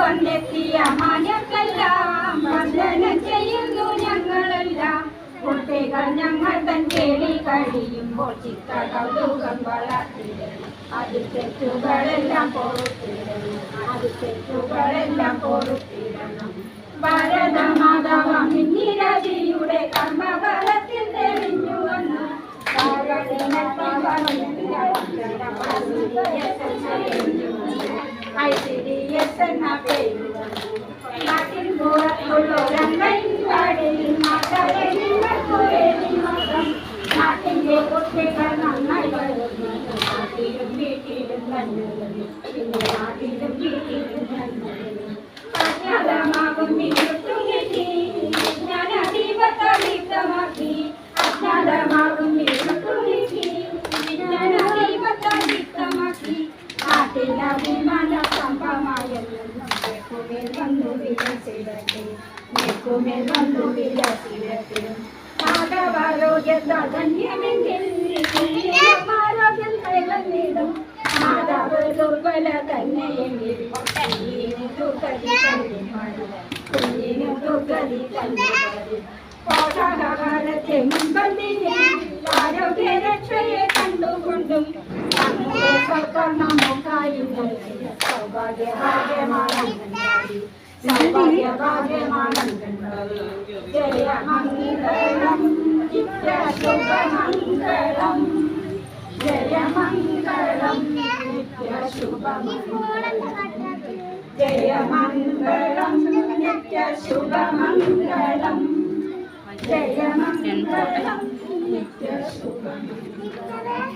വന്നെത്തിയ മാന്യക്കെല്ലാം വന്ദനം ചെയ്യുന്നു ഞങ്ങളെല്ലാം. കുട്ടികൾ ഞങ്ങൾ തൻ കേളി കഴിയുമ്പോൾ ചിത്ത കൗതുകം വളർത്തിടണം. അത് തെറ്റുകളെല്ലാം പൊറുത്തിടണം. ഭാരതമാതാവാം ഇന്ദിരാജിയുടെ കർമ്മഫലത്തിൽ തെളിഞ്ഞു വന്നു. ICDS എന്ന പേര് നാട്ടിൻ പുറത്തുള്ളൊരങ്ങാടിയിൽ നാട്ടിലെ കുട്ടികൾ നന്നായി വരുന്നു. നാട്ടിലും വീട്ടിലും നല്ലത്, പിന്നെ നാട്ടിലും വീട്ടിലും നല്ലത്. അജ്ഞാതമാകും ഇരുട്ടുനെറ്റി വിജ്ഞാനദീപത്തളിത്തമാക്കി. അജ്ഞാതമാകും ഇരുട്ടുനെറ്റി വിജ്ഞാനദീപത്തളിത്തമാക്കി. നാട്ടിലഭിമാന സ്തംഭമായെന്നും മേൽക്കുമേൽ വന്നു വിലസിടട്ടെ. മാധവാരോഗ്യധന്യമെങ്കിൽ ആരോഗ്യം കൈവന്നിടും. മാതാവ് ദുർബല തന്നെയെങ്കിൽ കുഞ്ഞിനു ദുർഗതി കണ്ടുവരും. പോഷകാഹാരത്തെ മുൻപന്തിയിൽ ആരോഗ്യരക്ഷയെ കണ്ടുകൊണ്ടും സർക്കാർ നമുക്കായി നൽകിയ സൗഭാഗ്യഭാഗ്യമാണ്. ജയമംഗളം നിത്യശുഭമംഗളം. ജയമംഗളം നിത്യശുഭമംഗളം. ജയമംഗളം നിത്യശുഭമംഗളം. ജയമംഗളം നിത്യശുഭമംഗളം.